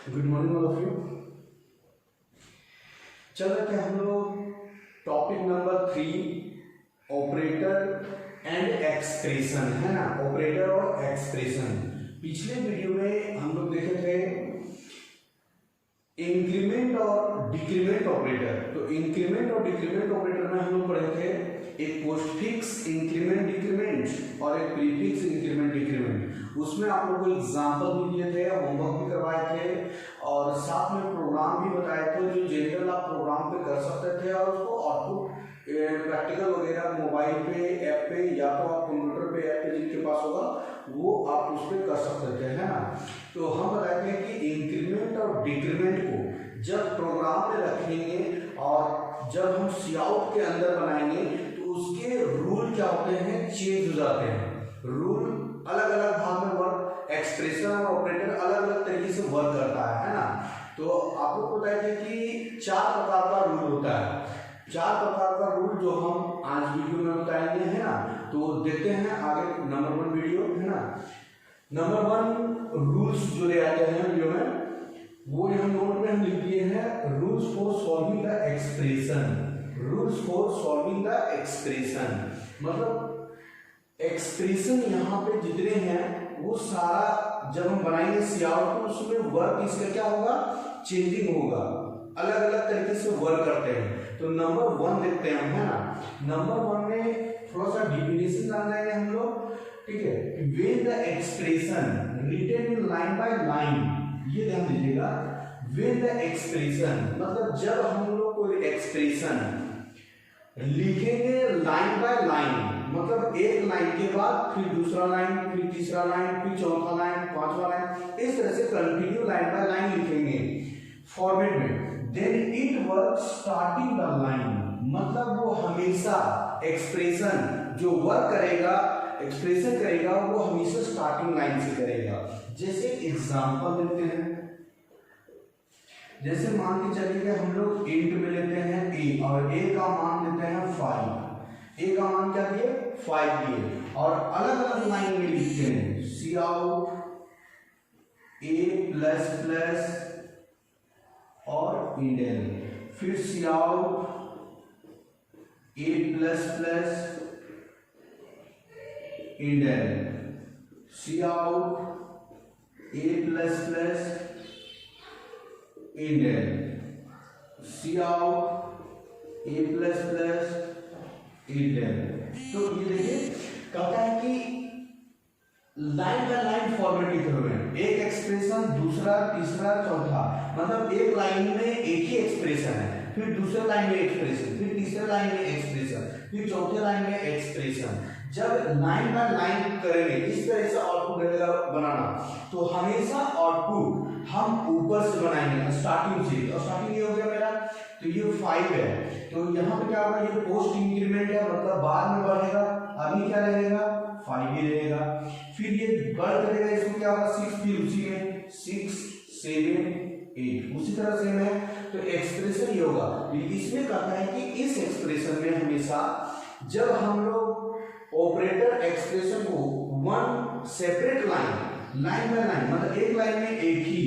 Good morning all of you. चल रहे थे हम लोग topic number 3 operator and expression, है ना। ऑपरेटर और एक्सप्रेशन। पिछले वीडियो में हम लोग देखे थे इंक्रीमेंट और डिक्रीमेंट ऑपरेटर। तो इंक्रीमेंट और डिक्रीमेंट ऑपरेटर में हम लोग पढ़े थे एक पोस्टफिक्स इंक्रीमेंट डिक्रीमेंट और एक प्रीफिक्स इंक्रीमेंट डिक्रीमेंट। उसमें आप लोगों को एग्जांपल भी दिए थे, होमवर्क भी करवाए थे और साथ में प्रोग्राम भी बताए थे जो जनरल आप प्रोग्राम पे कर सकते थे और उसको आउटपुट प्रैक्टिकल वगैरह मोबाइल पे, ऐप पे या तो आप कंप्यूटर पे, ऐप पे जिनके पास होगा वो आप उस पर कर सकते थे, है ना। तो हम बताए थे कि इंक्रीमेंट और डिक्रीमेंट को जब प्रोग्राम में रखेंगे और जब हम सीआउट के अंदर बनाएंगे तो उसके रूल क्या होते हैं, चेंज हो जाते हैं। रूल अलग अलग भाग में वर्क, एक्सप्रेशन और ऑपरेटर अलग अलग तरीके से वर्क करता है ना। तो आपको पता है कि 4 प्रकार का रूल होता है। 4 प्रकार का रूल जो हम आज वीडियो में बताएंगे, है ना। तो देखते हैं आगे नंबर 1 वीडियो, है ना। नंबर 1 रूल्स जो ले आते हैं वीडियो में वो यहाँ नोट में हम लिख दिए हैं, rules for solving the expression. Rules for solving the expression मतलब एक्सप्रेशन यहाँ पे जितने हैं वो सारा जब हम बनाएंगे सीआउट तो उसमें वर्क इसका क्या होगा, चेंजिंग होगा, अलग अलग तरीके से वर्क करते हैं। तो नंबर 1 देखते हैं हम, है ना। नंबर 1 में थोड़ा सा डिफिनेशन जान जाएंगे हम लोग, ठीक है। When the expression written in line by line, ये ध्यान दीजिएगा। व्हेन द एक्सप्रेशन मतलब जब हम लोग कोई एक्सप्रेशन लिखेंगे लाइन बाय लाइन, मतलब एक लाइन के बाद फिर दूसरा लाइन, फिर तीसरा लाइन, फिर चौथा लाइन, पांचवा लाइन, इस तरह से कंटिन्यू लाइन बाय लाइन लिखेंगे फॉर्मेट में, then it work starting the line मतलब वो हमेशा एक्सप्रेशन जो वर्क करेगा, एक्सप्रेशन करेगा वो हमेशा स्टार्टिंग लाइन से करेगा। जैसे एग्जांपल देते हैं, जैसे मान के चलिए हम लोग इंट में लेते हैं a और a का मान देते हैं 5। a का मान क्या दिए, 5 दिए और अलग अलग लाइन में लिखते हैं cout a plus plus और इंडेल, फिर cout a plus plus endl, cout a plus plus endl, cout a plus plus endl. तो ये देखिए कहता है कि लाइन बाय लाइन फॉर्मेटिंग करोगे, एक एक्सप्रेशन दूसरा तीसरा चौथा, मतलब एक लाइन में एक ही एक्सप्रेशन है, फिर दूसरे लाइन में एक्सप्रेशन, फिर तीसरे लाइन में एक्सप्रेशन, फिर चौथे लाइन में एक्सप्रेशन। जब लाइन बाय लाइन करेंगे इस तरह से आउटपुट रहेगा बनाना, तो हमेशा आउटपुट हम ऊपर से बनाएंगे स्टार्टिंग से। और स्टार्टिंग ये हो गया मेरा, तो ये 5 है, तो यहाँ पे क्या होगा, ये पोस्ट इंक्रीमेंट है मतलब बाद में बढ़ेगा, अभी क्या रहेगा 5 ही रहेगा, फिर ये बढ़ करेगा, इसको क्या होगा 6, फिर उसी में 6 7 8 उसी तरह से है। तो एक्सप्रेशन ये होगा। इसमें कहता है कि इस एक्सप्रेशन में हमेशा जब हम लोग ऑपरेटर एक्सप्रेशन को one separate line by line मतलब एक लाइन में एक ही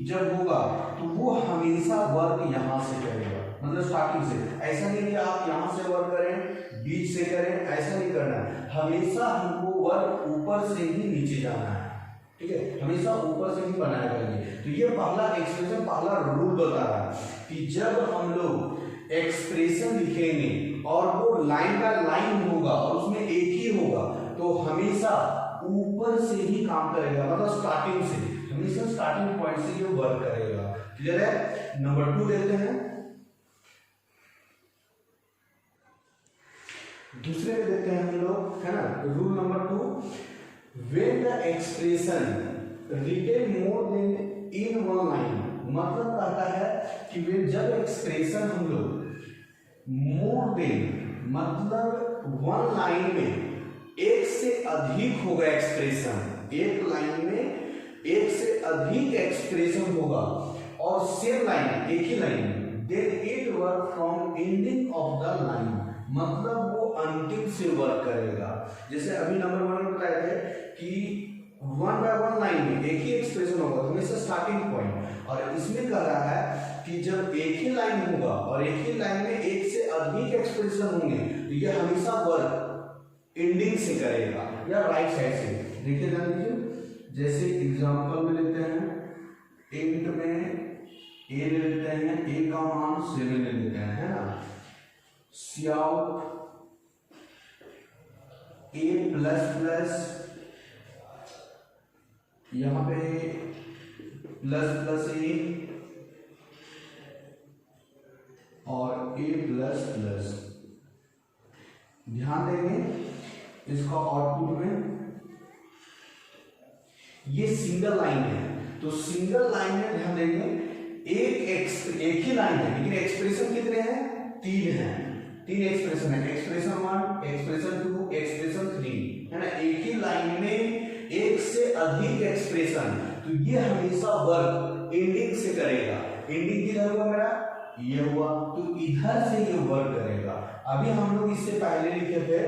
जब होगा तो वो हमेशा वर्क यहां से करेगा, मतलब स्टार्टिंग से। ऐसा नहीं कि आप यहां से वर्क करें, बीच से करें, ऐसा नहीं करना है। हमेशा हमको वर्क ऊपर से ही नीचे जाना है, ठीक है, हमेशा ऊपर से ही बनाया करेंगे। तो ये पहला एक्सप्रेशन, पहला रूल बता रहा है कि जब हम लोग एक्सप्रेशन लिखेंगे और वो लाइन बाय लाइन होगा और उसमें एक ही होगा तो हमेशा ऊपर से ही काम करेगा, मतलब स्टार्टिंग से, हमेशा स्टार्टिंग पॉइंट से ये वर्क करेगा। क्लियर है। नंबर 2 देखते हैं। दूसरे में देखते हैं हम लोग, है ना। Rule number 2, when the expression written more than in one line मतलब कहता है कि वे जब एक्सप्रेशन हम लोग मोर देन मतलब वन लाइन में एक से अधिक होगा एक्सप्रेशन, एक लाइन में एक से अधिक एक्सप्रेशन होगा और सेम लाइन एक ही line, then it work from ending of the line मतलब वो अंतिम से वर्क करेगा। जैसे अभी नंबर 1 में बताए थे कि 1 बाय 1 लाइन में एक ही एक्सप्रेशन होगा होगा, हमेशा स्टार्टिंग पॉइंट। और इसमें कह रहा है कि जब एक ही लाइन होगा और एक ही लाइन में एक से अधिक एक्सप्रेशन होंगे तो यह हमेशा वर्क एंडिंग से करेगा या राइट साइड से। देखिए ध्यान दीजिए, जैसे एग्जांपल में लेते हैं, इंट में ए ले लेते हैं, ए का मान 7 ले लेते हैं, है ना। Cout ए प्लस प्लस, यहाँ पे प्लस प्लस ए और ए प्लस प्लस। ध्यान देंगे इसका आउटपुट में ये सिंगल लाइन है, तो सिंगल लाइन में ध्यान देंगे एक ही लाइन है लेकिन एक्सप्रेशन कितने हैं? 3 हैं, 3 एक्सप्रेशन है, एक्सप्रेशन 1, एक्सप्रेशन 2, एक्सप्रेशन 3, है ना। एक ही लाइन में एक से अधिक एक्सप्रेशन, तो ये हमेशा वर्क एंडिंग से करेगा। एंडिंग किधर हुआ मेरा? ये हुआ, तो इधर से ये वर्क करेगा। अभी हम लोग इससे पहले लिखे थे,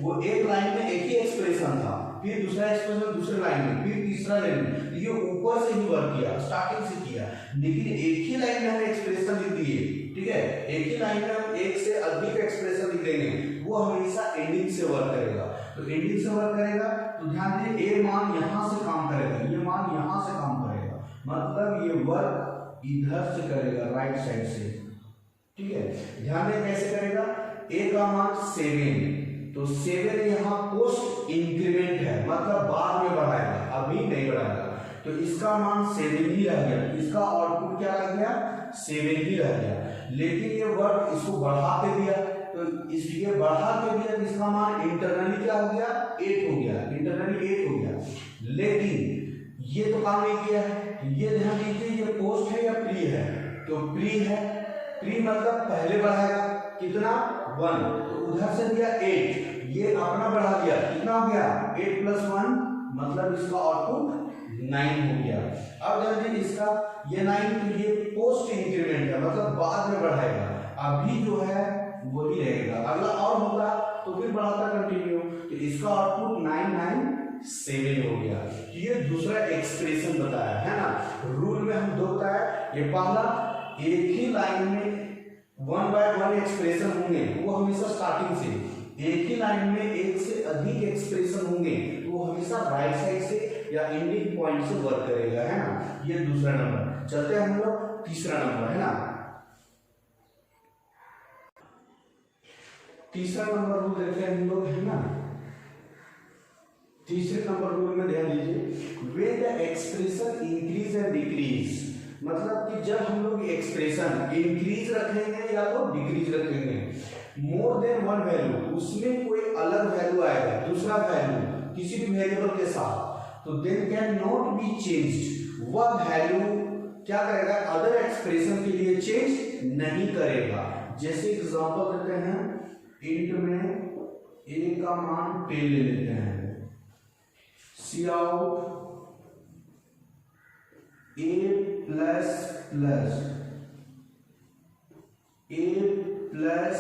वो एक लाइन में एक ही एक्सप्रेशन था, फिर दूसरा एक्सप्रेशन दूसरे लाइन में, फिर तीसरा लाइन में, ये ऊपर से ही वर्क किया, स्टार्टिंग से किया। लेकिन एक ही लाइन में हम एक्सप्रेशन लिख दिए, ठीक है, एक ही लाइन में हम एक से अधिक एक्सप्रेशन लिख देंगे, वो हमेशा एंडिंग से वर्क करेगा। तो एंडिंग से वर्क करेगा तो ध्यान दीजिए, ए मान यहां से काम करेगा, ये मान यहां से काम करेगा, मतलब ये वर्क इधर से करेगा, राइट साइड से, ठीक है। ध्यान दें कैसे करेगा, ए का मान 7, तो 7 यहाँ पोस्ट इंक्रीमेंट है, मतलब बाद में बढ़ाएगा, अभी नहीं बढ़ाएगा, तो इसका मान 7 ही रह गया, इसका आउटपुट क्या रह गया? 7 ही रह गया। लेकिन ये वर्क इसको बढ़ा के दिया, तो इसलिए बढ़ा के दिया, इसका मान इंटरनली क्या हो गया? 8 हो गया, इंटरनली 8 हो गया। लेकिन ये तो काम नहीं किया है, ये ध्यान दीजिए, ये पोस्ट है या प्री है? तो प्री है, प्री मतलब पहले बढ़ाएगा, कितना? 1, तो उधर से दिया 8, ये अपना बढ़ा दिया, कितना हो गया? 8 + 1, मतलब इसका आउटपुट 9 हो गया। अब ध्यान दीजिए, इसका ये 9, तो ये पोस्ट इंक्रीमेंट है, मतलब बाद में बढ़ाएगा, अभी जो है वही रहेगा, अगला और होगा तो फिर बढ़ाता कंटिन्यू, तो इसका आउटपुट 997 हो गया। ये दूसरा एक्सप्रेशन बताया है ना। रूल में हम 2 बताया, ये पहला, एक ही लाइन में 1 by 1 एक्सप्रेशन होंगे, वो हमेशा स्टार्टिंग से, एक ही लाइन में एक से अधिक एक्सप्रेशन होंगे तो वो हमेशा राइट साइड से या एंडिंग पॉइंट से वर्क करेगा, है ना। ये दूसरा नंबर। चलते हैं हम लोग तीसरा नंबर, है ना। तीसरा नंबर रूल देखते हैं हम लोग, है ना। तीसरे नंबर रूल में ध्यान दीजिए, when the expression increase and decrease, मतलब कि जब हम लोग एक्सप्रेशन इंक्रीज रखेंगे या तो डिक्रीज रखेंगे, मोर देन 1 वैल्यू, उसमें कोई अलग वैल्यू आएगा, दूसरा वैल्यू किसी भी वेरिएबल के साथ, तो then can not be changed, वह वैल्यू क्या करेगा? अदर एक्सप्रेशन के लिए चेंज नहीं करेगा। जैसे एग्जांपल देते हैं, इंट में ए का मान 10 ले लेते हैं, Cout a plus plus a plus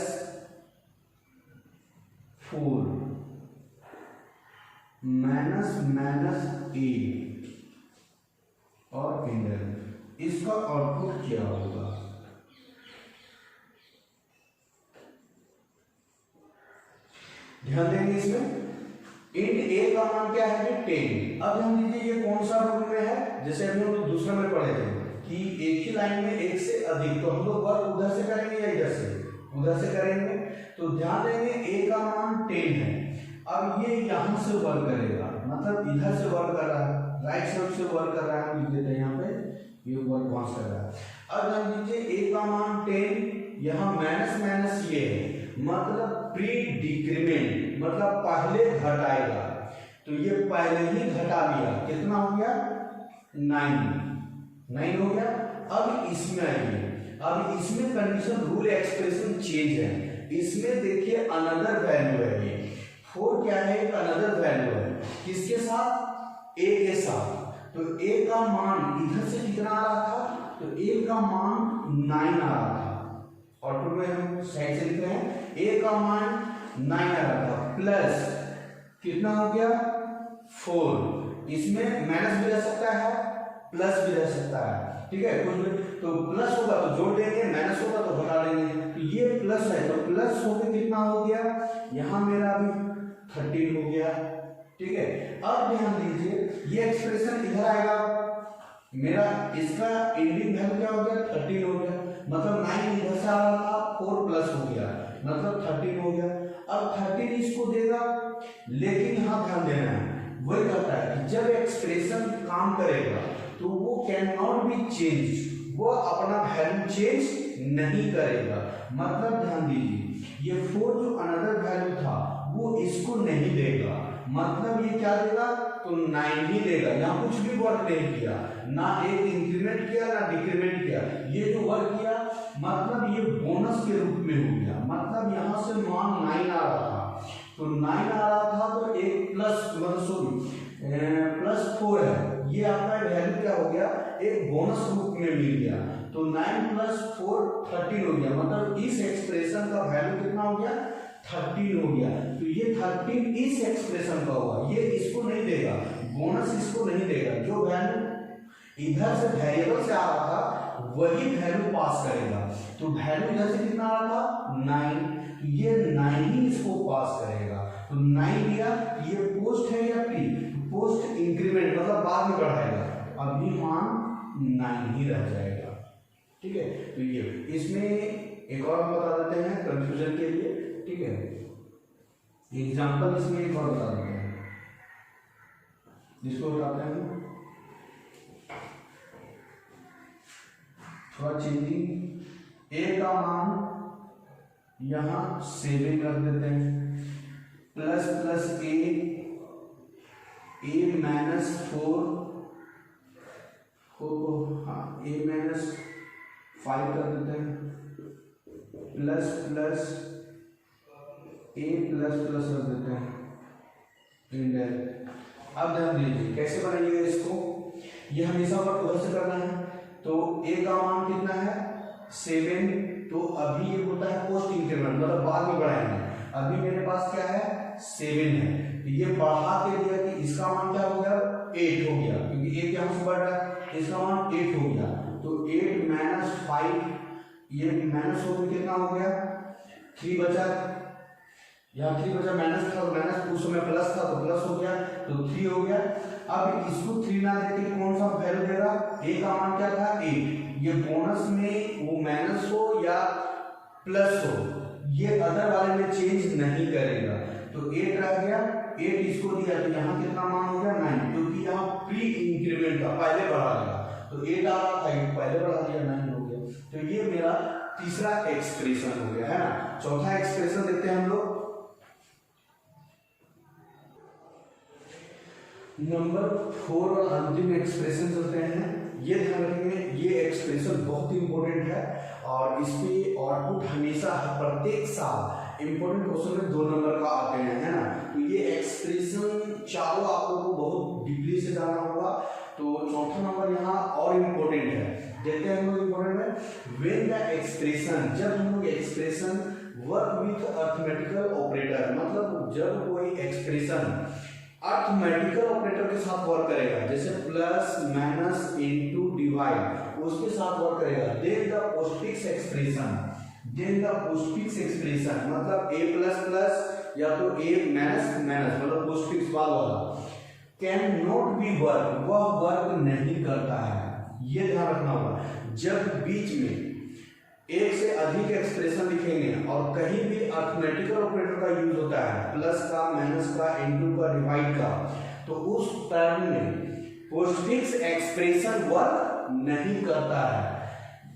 4 minus minus a और इंटर, इसका आउटपुट क्या होगा? ध्यान देंगे इसमें, इंट ए का मान क्या है? 10। अब ध्यान दीजिए, ये कौन सा रूल में है? जैसे अभी हम लोग दूसरे में पढ़े थे कि एक ही लाइन में एक से अधिक, तो हम लोग वर्क उधर से करेंगे या इधर से? उधर से करेंगे। तो ध्यान देंगे, ए का मान 10 है, अब ये यहां से वर्क करेगा, मतलब इधर से वर्क कर रहा है, राइट साइड से वर्क कर रहा है, हम लिख देते हैं यहाँ पे, ये वर्क वहां से कर रहा है। अब ध्यान दीजिए, ए का मान 10, यहाँ माइनस माइनस ये है, मतलब प्री डिक्रीमेंट, मतलब पहले घटाएगा, तो ये पहले ही घटा लिया, कितना हो गया? 9 हो गया। अब इसमें आइए, अब इसमें कंडीशन रूल एक्सप्रेशन चेंज है, इसमें देखिए अनदर वैल्यू है, ये 4 क्या है? एक अनदर वैल्यू है, किसके साथ? ए के साथ। तो ए का मान इधर से कितना आ रहा था? तो ए का मान 9 आ रहा था, ऑटो में हम साइड से लिख रहे हैं, ए का मान 9 आ रहा था, प्लस कितना हो गया? 4, इसमें माइनस भी रह सकता है, प्लस भी रह सकता है, ठीक है। कुछ भी तो प्लस होगा तो जोड़ देंगे, माइनस होगा तो घटा देंगे। तो ये प्लस है तो प्लस होकर कितना हो गया, यहाँ मेरा अभी 13 हो गया, ठीक है। अब ध्यान दीजिए ये एक्सप्रेशन इधर आएगा, मेरा इसका एंडिंग वैल्यू क्या हो गया 13 हो गया, मतलब 9 इधर से आ रहा था 4 प्लस हो गया, मतलब 13 हो गया। अब 13 इसको देगा, लेकिन यहाँ ध्यान देना है वही कहता है कि जब एक्सप्रेशन काम करेगा तो वो कैन नॉट बी चेंज, वो अपना वैल्यू चेंज नहीं करेगा। मतलब ध्यान दीजिए ये 4 जो अनदर वैल्यू था वो इसको नहीं देगा, मतलब ये क्या देगा तो 9 ही देगा। यहाँ कुछ भी वर्क नहीं किया, ना एक इंक्रीमेंट किया ना डिक्रीमेंट किया, ये जो वर्क किया मतलब ये बोनस के रूप में हो गया। मतलब यहाँ से मान 9 आ रहा था तो 9 आ रहा था तो एक प्लस +4 है, ये आपका वैल्यू क्या हो गया एक बोनस रूप में मिल गया। तो 9 + 4 13 हो गया, मतलब इस एक्सप्रेशन का वैल्यू कितना हो गया 13 हो गया। तो ये 13 इस एक्सप्रेशन का हुआ, ये इसको नहीं देगा, बोनस इसको नहीं देगा। जो वैल्यू इधर से वेरिएबल से आ रहा था वही वैल्यू पास करेगा। तो वैल्यू इधर से कितना आ रहा था 9, तो ये 9 ही इसको पास करेगा। तो 9 दिया, ये पोस्ट है या प्री, पोस्ट इंक्रीमेंट मतलब बाद में बढ़ाएगा, अभी मान 9 ही रह जाएगा, ठीक है। तो ये इसमें एक और बता देते हैं कंफ्यूजन के लिए, ठीक है। एग्जांपल इसमें एक और बता देते हैं, जिसको बताते हैं थोड़ा चेंजिंग। ए का मान यहां 7 रख देते हैं, प्लस प्लस ए -4 को a -5 कर देते हैं, plus plus a plus plus रख देते हैं इंडेक्स। अब ध्यान दीजिए कैसे बनाइएगा इसको, ये हमेशा वर्क उधर से करना है। तो a का मान कितना है 7, तो अभी ये होता है पोस्ट इंक्रीमेंट मतलब बाद में बढ़ाएंगे। अभी मेरे पास क्या है 7 है, तो ये बढ़ा के दिया कि इसका मान क्या हो गया 8 हो गया, क्योंकि 1 यहाँ से बढ़ रहा है, इसका मान 8 हो गया। तो 8 - 5, ये माइनस हो गया, कितना हो गया 3 बचा, यहाँ 3 बचा, माइनस था तो माइनस, उस समय प्लस था तो प्लस हो गया, तो 3 हो गया। अब इसको 3 ना देके कौन सा वैल्यू देगा, a का मान क्या था 8, ये बोनस में वो माइनस हो या प्लस हो ये अदर वाले में चेंज नहीं करेगा। तो 8 रह गया, 8 इसको दिया तो यहाँ कितना मान हो गया 9, क्योंकि यहाँ प्री इंक्रीमेंट था, पहले बढ़ा दिया। तो 8 आ रहा था 8 पहले बढ़ा दिया 9 हो गया। तो ये मेरा तीसरा एक्सप्रेशन हो गया है ना। चौथा एक्सप्रेशन देखते हैं हम लोग, नंबर 4 और अंतिम एक्सप्रेशन चलते हैं। ये ध्यान रखेंगे ये एक्सप्रेशन बहुत इंपॉर्टेंट है और इस पे आउटपुट हमेशा प्रत्येक साल इंपॉर्टेंट क्वेश्चन में 2 नंबर का आते हैं, है ना। तो ये एक्सप्रेशन चारों आप लोगों को बहुत डीपली से जाना होगा। तो चौथा नंबर यहाँ और इम्पोर्टेंट है, देखते हैं हम लोग इम्पोर्टेंट है। व्हेन द एक्सप्रेशन, जब हम लोग expression work with arithmetical operator, मतलब जब कोई एक्सप्रेशन अरिथमेटिकल ऑपरेटर के साथ वर्क करेगा, जैसे प्लस माइनस इनटू डिवाइड, उसके साथ वर्क करेगा। Then the postfix expression, then the postfix expression मतलब a प्लस प्लस या तो a माइनस माइनस मतलब पोस्टफिक्स बाद वाला, कैन नॉट बी वर्क, वह वर्क नहीं करता है। ये ध्यान रखना होगा। जब बीच में एक से अधिक एक्सप्रेशन लिखेंगे और कहीं भी अरिथमेटिकल ऑपरेटर का यूज होता है, प्लस का, माइनस का, इनटू का, डिवाइड का, तो उस टर्म में पोस्टफिक्स एक्सप्रेशन वर्क नहीं करता है।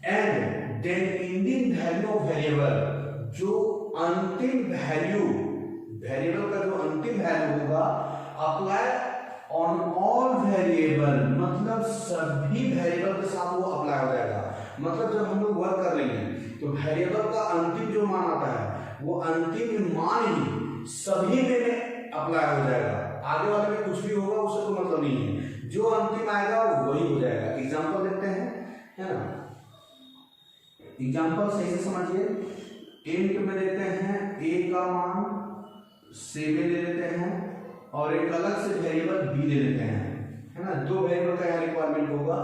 And then ending value of variable, जो अंतिम वैल्यू, वेरिएबल का जो अंतिम वैल्यू होगा, अप्लाई ऑन ऑल वेरिएबल, मतलब सभी वेरिएबल के साथ वो अप्लाई हो जाएगा। मतलब जब हम लोग वर्क कर रहे हैं तो वेरिएबल का अंतिम जो मान आता है वो अंतिम मान ही सभी में अप्लाई हो जाएगा। आगे वाले में कुछ भी होगा उससे तो मतलब नहीं है, जो अंतिम आएगा वही हो जाएगा। एग्जांपल देखते हैं, है ना। एग्जांपल सही से समझिए। इंट में देते हैं a का मान 7 ले लेते हैं और एक अलग से वेरिएबल b ले लेते हैं, है ना, दो वेरिएबल का यहाँ रिक्वायरमेंट होगा,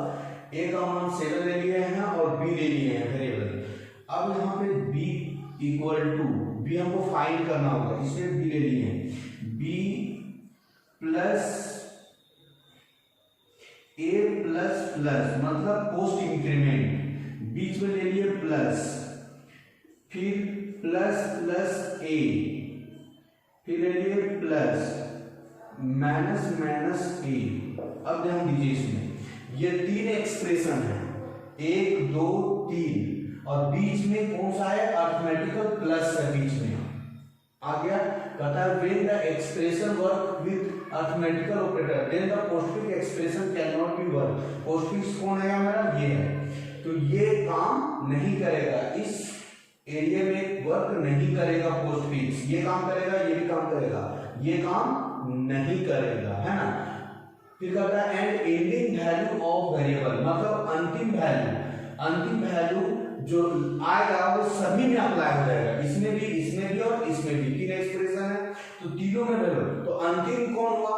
ए का मान 7 ले लिए हैं और बी ले लिए हैं वेरिएबल। अब यहाँ पे बी इक्वल टू, बी हमको फाइंड करना होगा, इसलिए बी ले लिए हैं, बी प्लस ए प्लस प्लस मतलब पोस्ट इंक्रीमेंट, बीच में ले लिए प्लस, फिर प्लस प्लस ए, फिर ले लिए प्लस माइनस माइनस ए। अब ध्यान दीजिए, इसमें ये 3 एक्सप्रेशन है, 1 2 3 और बीच में कौन सा है, अरिथमेटिकल प्लस है बीच में आ गया। कहता है when the expression work with arithmetical operator then the postfix expression can not be work. Postfix कौन है मेरा, ये है, तो ये काम नहीं करेगा, इस एरिया में वर्क नहीं करेगा पोस्टफिक्स, ये काम करेगा, ये भी काम करेगा, ये काम नहीं करेगा, है ना। फिर कहता है and ending value of variable मतलब अंतिम वैल्यू जो आएगा वो सभी में अप्लाई हो जाएगा, इसमें भी और इसमें भी। 3 एक्सप्रेशन है तो तीनों में वैल्यू, तो अंतिम कौन हुआ,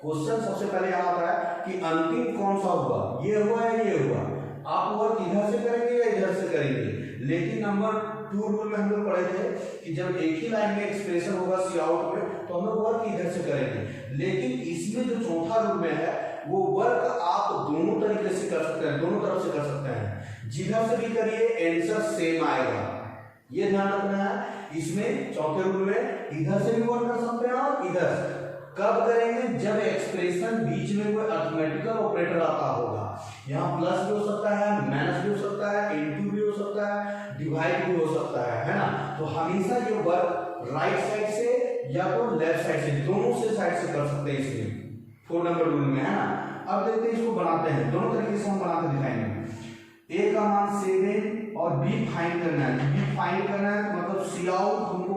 क्वेश्चन सबसे पहले यहाँ आता है कि अंतिम कौन सा हुआ, ये हुआ या ये हुआ। आप वर्क इधर से करेंगे या इधर से करेंगे, लेकिन नंबर 2 रूल में हम लोग पढ़े थे कि जब एक ही लाइन में एक्सप्रेशन होगा सी आउट में तो हम लोग वर्क इधर से करेंगे, लेकिन इसमें जो चौथा रूल में है वो वर्क आप दोनों तरीके से कर सकते हैं, दोनों तरफ से कर सकते हैं, जिधर से भी करिए आंसर सेम आएगा, ये ध्यान रखना है। इसमें चौथे रूल में इधर से भी वर्क कर सकते हैं और इधर से। कब करेंगे, जब एक्सप्रेशन बीच में कोई अरिथमेटिकल ऑपरेटर आता होगा, यहाँ प्लस भी हो सकता है, माइनस भी हो सकता है, इनटू भी हो सकता है, डिवाइड भी हो सकता है ना। तो हमेशा ये वर्क राइट साइड से या तो लेफ्ट साइड से, दोनों से साइड से कर सकते हैं इसमें 4 नंबर रूल में, है ना। अब देखते हैं इसको बनाते हैं, दोनों तरीके से हम बनाते दिखाएंगे। ए का मान 7 और बी फाइंड करना है, बी फाइंड करना है मतलब सी आउट हमको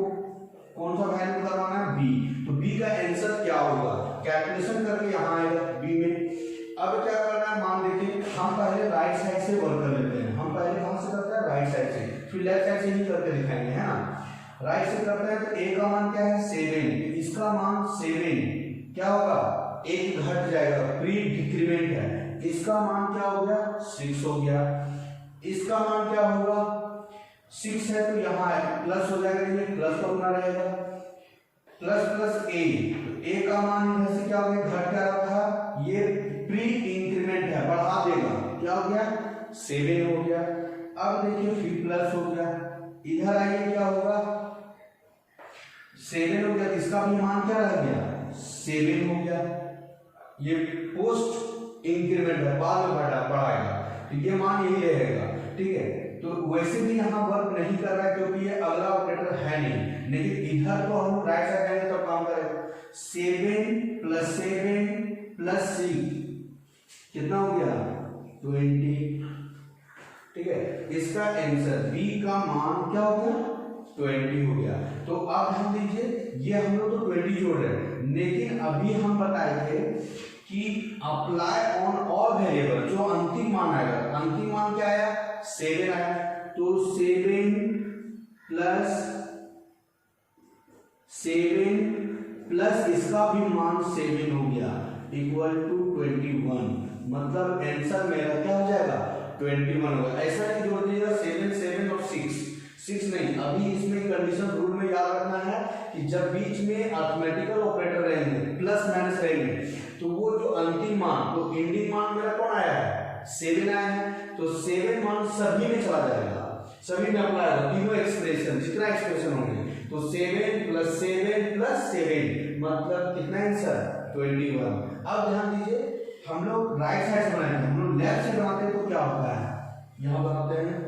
कौन सा वैल्यू करवाना है, बी, तो बी का आंसर क्या होगा, कैलकुलेशन करके यहाँ आएगा बी में। अब क्या करना है, मान देखिए हम पहले राइट साइड से वर्क कर लेते हैं, हम पहले कहां से करते हैं, राइट साइड से, फिर लेफ्ट साइड से ही करके दिखाएंगे, है ना। राइट से करते हैं तो ए का मान क्या है 7, इसका मान 7 क्या होगा, 1 घट जाएगा, प्री डिक्रीमेंट है, इसका मान क्या हो गया 6 हो गया, इसका मान क्या होगा 6 है तो यहाँ प्लस हो जाएगा, ये प्लस का बना रहेगा, प्लस प्लस ए, तो ए का मान इधर से क्या हो गया, घट क्या रहा था, ये प्री इंक्रीमेंट है, बढ़ा देगा, क्या हो गया 7 हो गया। अब देखिए फिर प्लस हो गया, इधर आइए क्या होगा 7 हो गया, इसका भी मान क्या रह गया 7 हो गया, ये पोस्ट इंक्रीमेंट है, बाद में बढ़ाएगा, तो ये मान यही रहेगा, ठीक है। तो वैसे भी यहाँ वर्क नहीं कर रहा है क्योंकि ये अगला ऑपरेटर है नहीं, लेकिन इधर तो हम राइट साइड जाएंगे तो काम करेगा। 7 प्लस 6 कितना हो गया 20, ठीक है। इसका आंसर बी का मान क्या हो गया 20 हो गया। तो अब हम देखिए ये हम लोग तो 20 जोड़ रहे हैं, लेकिन अभी हम बताए थे कि अप्लाई ऑन ऑल वेरिएबल, जो अंतिम मान आएगा, अंतिम मान क्या आया 7 आया, तो 7 प्लस इसका भी मान 7 हो गया इक्वल टू 21, मतलब आंसर मेरा क्या हो जाएगा 21 होगा। ऐसा नहीं जोड़ दीजिएगा 7 और 6 नहीं, अभी इसमें कंडीशन रूल में याद रखना है कि जब बीच में अरिथमेटिकल ऑपरेटर रहेंगे, प्लस माइनस रहेंगे, तो वो जो अंतिम मान, तो एंडिंग मान मेरा कौन आया है 7 आया है, तो 7 मान सभी में चला जाएगा, सभी में अप्लाई होगा, तीनों एक्सप्रेशन जितना एक्सप्रेशन होंगे, तो 7 प्लस 7 मतलब कितना आंसर 21। अब ध्यान दीजिए हम लोग राइट साइड से बनाएंगे, हम लोग लेफ्ट से बनाते हैं तो क्या होता है, यहां बनाते हैं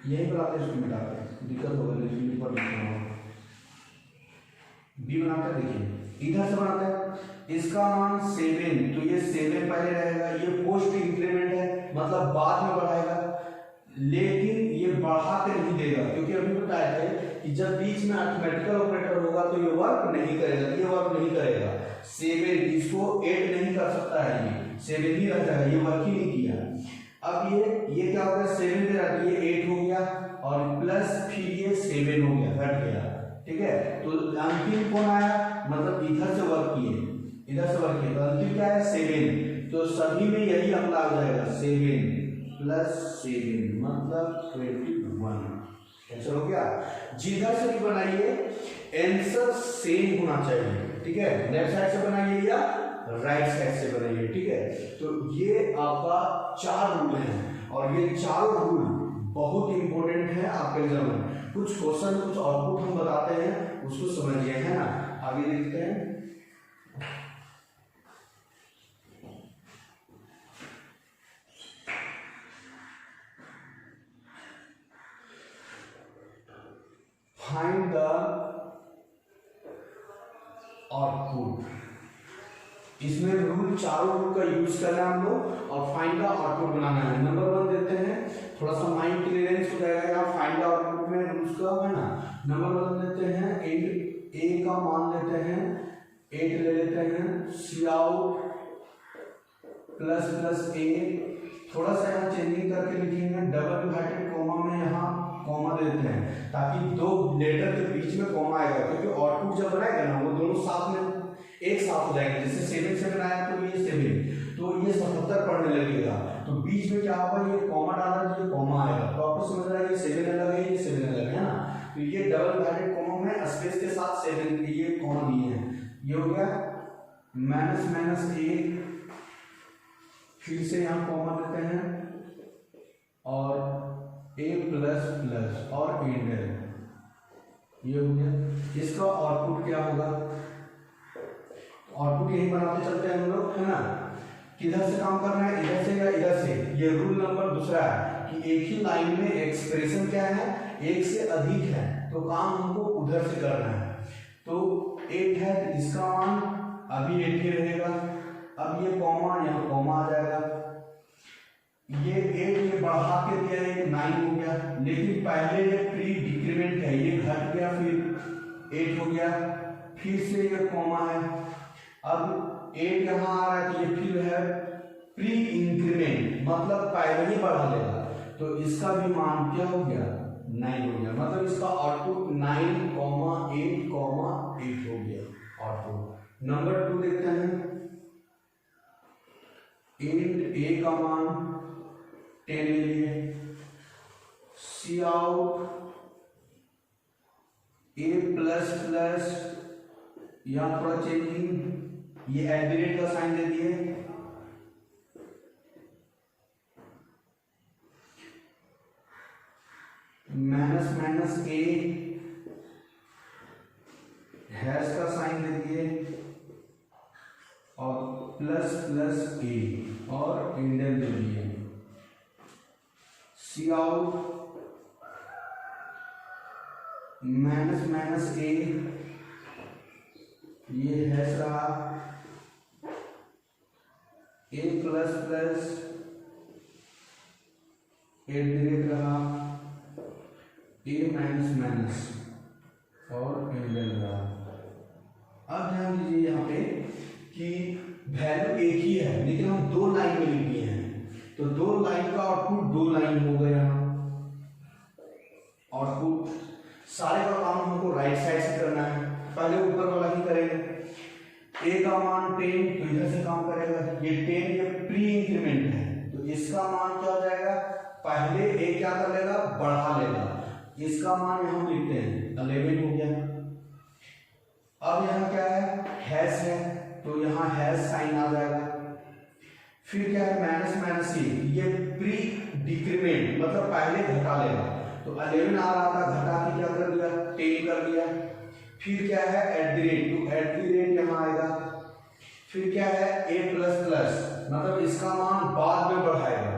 यही बनाते हैं, इसको मिटाते हैं, दिक्कत होगा लेकिन पर बी बनाते हैं, देखिए इधर से बनाते हैं, इसका मान 7, तो ये 7 पहले रहेगा, ये पोस्ट इंक्रीमेंट है मतलब बाद में बढ़ाएगा, लेकिन ये बढ़ा के नहीं देगा क्योंकि अभी बताए थे कि जब बीच में अरिथमेटिकल ऑपरेटर होगा तो ये वर्क नहीं करेगा, ये वर्क नहीं करेगा। 7 इसको 8 नहीं कर सकता है, ये 7 ही रह जाएगा, ये वर्क ही नहीं किया। अब ये क्या हो गया 7 दे रहा है, ये 8 हो गया और प्लस फिर ये 7 हो गया, घट गया। ठीक है, तो अंतिम कौन आया, मतलब इधर से वर्क किए, इधर से वर्क किए, तो अंतिम क्या है 7। तो सभी में यही अगला आ जाएगा 7 प्लस 7 मतलब 21। कैंसिल हो गया। जिधर से भी बनाइए आंसर सेम होना चाहिए। ठीक है, लेफ्ट साइड से बनाइए या राइट साइड से बनाइए। ठीक है, तो ये आपका 4 रूल हैं और ये चारों रूल बहुत इंपॉर्टेंट है आपके एग्जाम में। कुछ क्वेश्चन कुछ आउटपुट हम बताते हैं, उसको समझिए, है ना। आगे देखते हैं। Find the output. इसमें रूल, चारों रूल का यूज करना है हम लोग और फाइंड द आउटपुट बनाना है। नंबर 1 देते हैं, थोड़ा सा माइंड क्लियरेंस हो जाएगा यहाँ फाइंड द आउटपुट में रूल्स का, है ना। नंबर 1 देते हैं, ए का मान लेते हैं 8 ले लेते हैं, सी आउट प्लस प्लस ए, थोड़ा सा यहाँ चेंजिंग करके लिखेंगे, डबल इन्वर्टेड कॉमा में यहाँ कॉमा देते हैं ताकि दो लेटर के बीच में कॉमा आएगा, क्योंकि आउटपुट जब बनाएगा ना वो दोनों साथ में एक साथ हो जाएंगे। जैसे 7 7 आया तो ये 7, तो ये 77 पढ़ने लगेगा, तो बीच में क्या होगा, ये कॉमा डाला तो ये कॉमा आएगा, तो आपको समझ रहा है ये 7 अलग है, ये 7 अलग है ना। तो ये डबल इन्वर्टेड कॉमा में स्पेस के साथ 7 ये कॉमा दिए हैं। ये हो गया माइनस माइनस ए, फिर से यहाँ कॉमा देते हैं और ए प्लस प्लस और इंटर, ये हो गया। इसका आउटपुट क्या होगा, आउटपुट यही बनाते चलते हैं हम लोग, है ना। किधर से काम करना है, इधर से या इधर से। ये रूल नंबर दूसरा है कि एक ही लाइन में एक्सप्रेशन क्या है, एक से अधिक है, तो काम हमको उधर से करना है। तो 8 है तो इसका मान अभी 8 ही रहेगा, अब ये कॉमा यहाँ कॉमा आ जाएगा, ये 8 ये बढ़ा के दिया है 9 हो गया, लेकिन पहले ये प्री डिक्रीमेंट है, ये घट गया फिर 8 हो गया, फिर से ये कॉमा है, अब 8 यहाँ आ रहा है तो ये फिर है प्री इंक्रीमेंट, मतलब पहले ही बढ़ा लेगा, तो इसका भी मान क्या हो गया 9 हो गया, मतलब इसका आउटपुट 9, 8, 8 हो गया आउटपुट। नंबर 2 देखते हैं, इंट ए का मान 10 ले लिए, सी आउट ए प्लस प्लस, यहाँ थोड़ा चेंजिंग, ये @ का साइन दे दिए, माइनस माइनस ए, हैश का साइन दे दिए और प्लस प्लस ए और इंडेल दे दिए, सी आउट माइनस माइनस ए, ये हैश रहा, ए प्लस प्लस @ रहा, ए माइनस माइनस और इंडेल रहा। अब ध्यान दीजिए यहाँ पे कि वैल्यू एक ही है लेकिन हम 2 लाइन में लिख दिए हैं, तो 2 लाइन का आउटपुट 2 लाइन हो गया। आउटपुट सारे का काम हमको राइट साइड से करना है, पहले ऊपर वाला ही करेंगे। ए का मान 10 तो इधर से काम करेगा, ये 10 ये प्री इंक्रीमेंट है, तो इसका मान क्या हो जाएगा, पहले ए क्या कर लेगा बढ़ा लेगा, इसका मान हम लिखते हैं 11 हो गया। अब यहाँ क्या है हैश है, तो यहाँ हैश साइन आ जाएगा, फिर क्या है माइनस माइनस सी, ये प्री डिक्रीमेंट मतलब पहले घटा लेगा, तो 11 आ रहा था घटा के क्या कर दिया 10 कर दिया, फिर क्या है @ तो @ यहाँ आएगा, फिर क्या है a प्लस प्लस मतलब इसका मान बाद में बढ़ाएगा,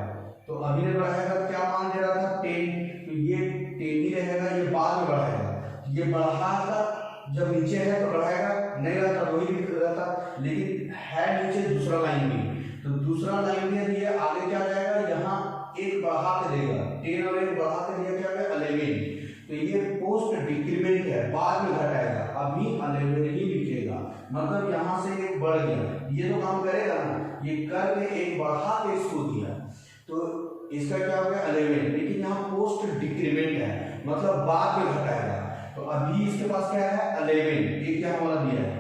तो अभी ने बढ़ाएगा क्या मान दे रहा था 10, तो ये 10 ही रहेगा, ये बाद में बढ़ाएगा, ये बढ़ाएगा जब नीचे है तो बढ़ाएगा, नहीं रहता वही रहता, लेकिन है नीचे दूसरा लाइन में, तो दूसरा लाइन में ये आगे क्या जाएगा, यहाँ एक बढ़ा के देगा 10 और एक बढ़ा के दिया क्या है 11, तो ये पोस्ट डिक्रीमेंट है, बाद में घटाएगा, अभी 11 ही लिखेगा, मतलब यहाँ से एक बढ़ गया, ये तो काम करेगा ना, ये करके एक बढ़ा के इसको दिया, तो इसका क्या हो गया 11, लेकिन यहाँ पोस्ट डिक्रीमेंट है, मतलब बाद में घटाएगा। तो अभी इसके पास क्या है 11, ये क्या हमारा दिया है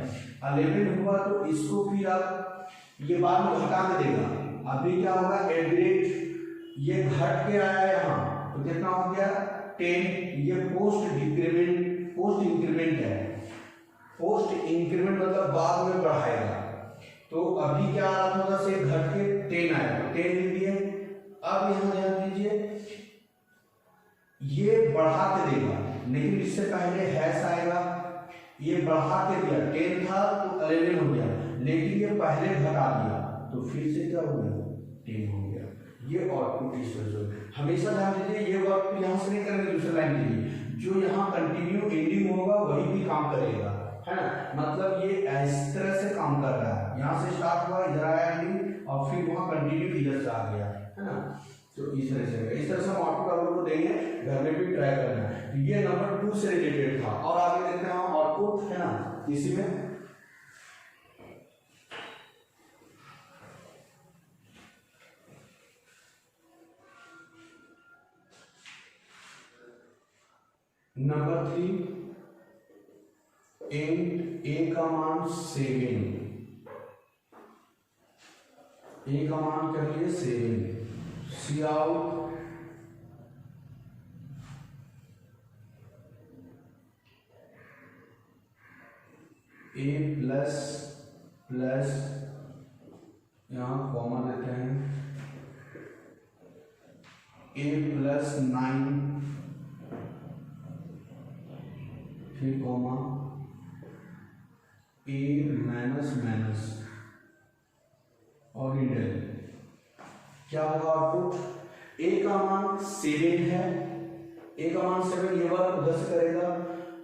11 हुआ, तो इसको फिर आप ये बाद में घटा के देगा। अभी क्या होगा एवरेज, ये घट के आया यहाँ, तो कितना हो गया 10, ये पोस्ट इंक्रीमेंट है। पोस्ट इंक्रीमेंट मतलब बाद में बढ़ाएगा। तो अभी क्या आ रहा था से घट के 10 आया, तो 10 लिख दिए। अब यहाँ ध्यान दीजिए, ये बढ़ा के देगा, लेकिन इससे पहले हैश आएगा, ये बढ़ा के दिया 10 था तो 11 हो गया, लेकिन ये पहले घटा दिया तो फिर से क्या हो गया 10 हो गया। ये आउटपुट इस वजह से हमेशा ध्यान दीजिए, ये वर्क यहाँ से नहीं करेंगे दूसरे लाइन के लिए, जो यहाँ कंटिन्यू एंडिंग होगा वही भी काम करेगा, है ना। मतलब ये इस तरह से काम कर रहा है, यहाँ से स्टार्ट हुआ, इधर आया एंडिंग, और फिर वहाँ कंटिन्यू इधर से आ गया, है ना। तो इस तरह से हम आउटपुट आप लोग को देंगे, घर में भी ट्राई करना है। तो ये नंबर 2 से रिलेटेड था। और आगे देखते हैं हम आउटपुट, है ना, इसी में नंबर 3 ए का मान 7, ए का मान कर लिए 7, सी आउट ए प्लस प्लस, यहां कॉमा देते हैं, ए प्लस 9, फिर कॉमा ए माइनस माइनस और इंटर। क्या होगा आउटपुट, ए का मान 7 है, ए का मान 7, ये वर्क उधर से करेगा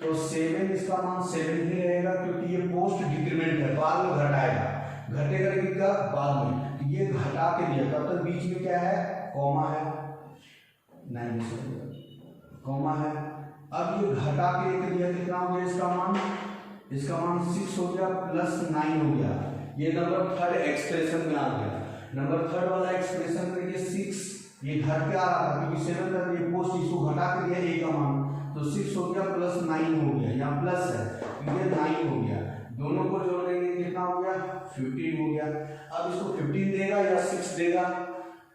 तो 7 इसका मान 7 ही रहेगा, क्योंकि ये पोस्ट डिक्रीमेंट है, बाद में घटाएगा, घटेगा कितना बाद में, तो ये घटा के दिया, तब तक बीच में क्या है कॉमा है, 9 कॉमा है। अब ये घटा के एक दिया, कितना हो गया इसका मान 6 हो गया प्लस 9 हो गया। ये नंबर 3 एक्सप्रेशन में आ गया। नंबर 3 वाला एक्सप्रेशन में ये 6 ये घट के आ रहा था, क्योंकि 7 तक ये पोस्ट इसको घटा के दिया ए का मान, तो 6 हो गया प्लस 9 हो गया, यहाँ प्लस है तो ये 9 हो गया, दोनों को जोड़ देंगे कितना हो गया 15 हो गया। अब इसको 15 देगा या 6 देगा,